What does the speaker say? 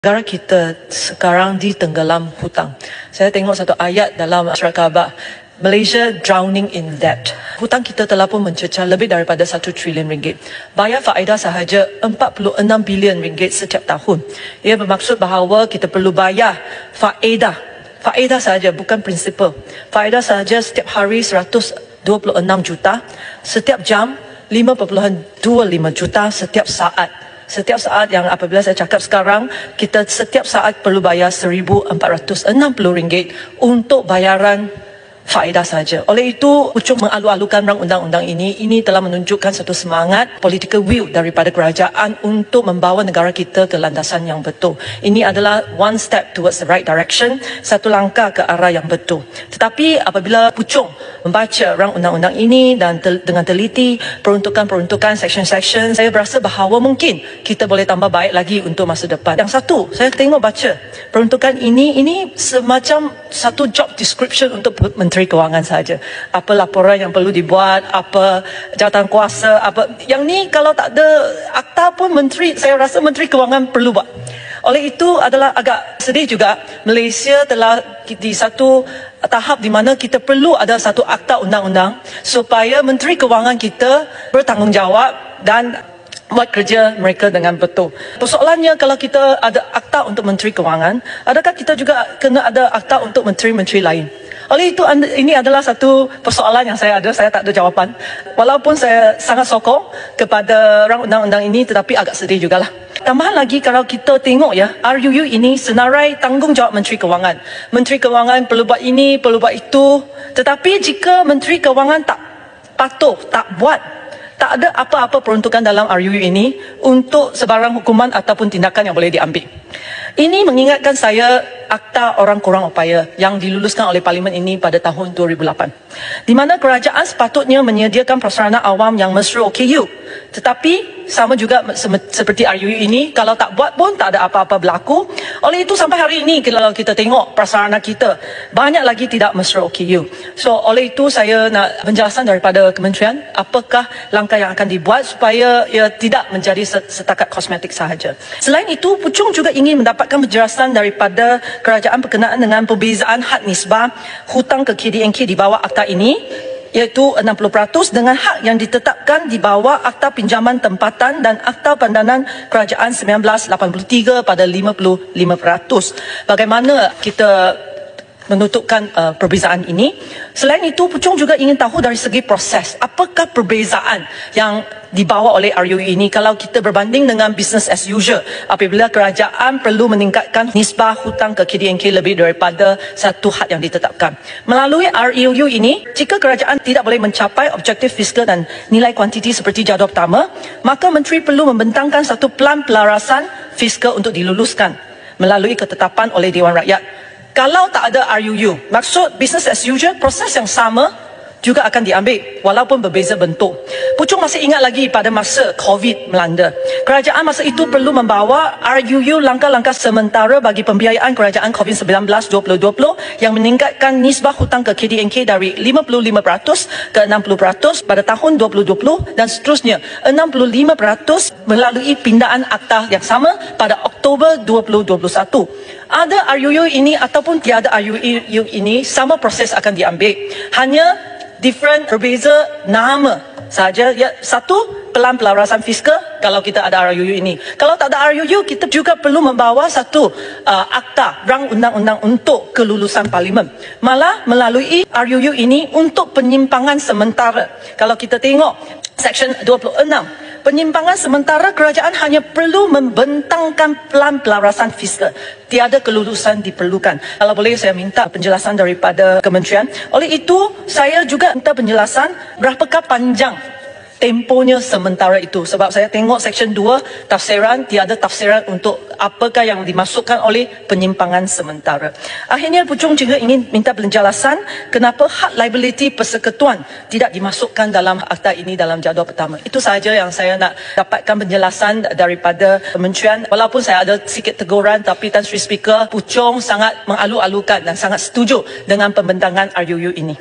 Negara kita sekarang ditenggelam hutang. Saya tengok satu ayat dalam Surat Khabar, Malaysia drowning in debt. Hutang kita telah pun mencecah lebih daripada 1 trilion ringgit. Bayar faedah sahaja 46 bilion ringgit setiap tahun. Ia bermaksud bahawa kita perlu bayar faedah. Faedah sahaja, bukan prinsipal. Faedah sahaja setiap hari 126 juta, setiap jam 5.25 juta, setiap saat. Setiap saat yang apabila saya cakap sekarang, kita setiap saat perlu bayar RM1,460 untuk bayaran faedah saja. Oleh itu, Puchong mengalu-alukan rang undang-undang ini telah menunjukkan satu semangat political will daripada kerajaan untuk membawa negara kita ke landasan yang betul. Ini adalah one step towards the right direction, satu langkah ke arah yang betul. Tetapi apabila Puchong membaca rang undang-undang ini dan dengan teliti peruntukan-peruntukan section-section, saya berasa bahawa mungkin kita boleh tambah baik lagi untuk masa depan. Yang satu, saya tengok baca peruntukan ini semacam satu job description untuk Menteri Kewangan saja. Apa laporan yang perlu dibuat, apa jawatan kuasa, apa yang ni kalau tak ada akta pun saya rasa Menteri Kewangan perlu buat. Oleh itu adalah agak sedih juga Malaysia telah di satu tahap di mana kita perlu ada satu akta undang-undang supaya Menteri Kewangan kita bertanggungjawab dan buat kerja mereka dengan betul. Persoalannya kalau kita ada akta untuk Menteri Kewangan, adakah kita juga kena ada akta untuk menteri-menteri lain? Oleh itu, ini adalah satu persoalan yang saya tak ada jawapan. Walaupun saya sangat sokong kepada rang undang-undang ini, tetapi agak sedih jugalah. Tambahan lagi, kalau kita tengok ya, RUU ini senarai tanggungjawab Menteri Kewangan. Menteri Kewangan perlu buat ini, perlu buat itu. Tetapi jika Menteri Kewangan tak patuh, tak buat, tak ada apa-apa peruntukan dalam RUU ini untuk sebarang hukuman ataupun tindakan yang boleh diambil. Ini mengingatkan saya Akta Orang Kurang Upaya yang diluluskan oleh Parlimen ini pada tahun 2008. Di mana kerajaan sepatutnya menyediakan prasarana awam yang mesra OKU. Tetapi sama juga seperti RUU ini, kalau tak buat pun tak ada apa-apa berlaku. Oleh itu sampai hari ini kalau kita tengok prasarana kita, banyak lagi tidak mesra OKU. So oleh itu saya nak penjelasan daripada kementerian, apakah langkah yang akan dibuat supaya ia tidak menjadi setakat kosmetik sahaja. Selain itu, Puchong juga ingin mendapatkan penjelasan daripada kerajaan berkenaan dengan perbezaan had nisbah hutang ke KDNK di bawah akta ini, iaitu 60% dengan hak yang ditetapkan di bawah Akta Pinjaman Tempatan dan Akta Pandanan Kerajaan 1983 pada 55%. Bagaimana kita menutupkan perbezaan ini? Selain itu, Puchong juga ingin tahu dari segi proses, apakah perbezaan yang dibawa oleh RUU ini kalau kita berbanding dengan business as usual apabila kerajaan perlu meningkatkan nisbah hutang ke KDNK lebih daripada satu had yang ditetapkan. Melalui RUU ini, jika kerajaan tidak boleh mencapai objektif fiskal dan nilai kuantiti seperti jadual pertama, maka menteri perlu membentangkan satu pelan pelarasan fiskal untuk diluluskan melalui ketetapan oleh Dewan Rakyat. Kalau tak ada RUU, maksud business as usual, proses yang sama juga akan diambil walaupun berbeza bentuk. Puchong masih ingat lagi pada masa COVID melanda. Kerajaan masa itu perlu membawa RUU langkah-langkah sementara bagi pembiayaan kerajaan COVID-19 2020 yang meningkatkan nisbah hutang ke KDNK dari 55% ke 60% pada tahun 2020 dan seterusnya 65% melalui pindaan akta yang sama pada Oktober 2021. Ada RUU ini ataupun tiada RUU ini, sama proses akan diambil. Hanya berbeza nama saja. Ya, satu, pelan pelarasan fiskal kalau kita ada RUU ini. Kalau tak ada RUU, kita juga perlu membawa satu akta rang undang-undang untuk kelulusan Parlimen. Malah melalui RUU ini untuk penyimpangan sementara. Kalau kita tengok Section 26, penyimpangan sementara kerajaan hanya perlu membentangkan pelan pelarasan fiskal. Tiada kelulusan diperlukan. Kalau boleh saya minta penjelasan daripada kementerian. Oleh itu, saya juga minta penjelasan berapakah panjang temponya sementara itu. Sebab saya tengok Section 2 tafsiran, tiada tafsiran untuk apakah yang dimasukkan oleh penyimpangan sementara. Akhirnya Puchong juga ingin minta penjelasan kenapa had liability persekutuan tidak dimasukkan dalam akta ini dalam jadual pertama. Itu sahaja yang saya nak dapatkan penjelasan daripada kementerian. Walaupun saya ada sikit teguran, tapi Tan Sri Speaker, Puchong sangat mengalu-alukan dan sangat setuju dengan pembentangan RUU ini.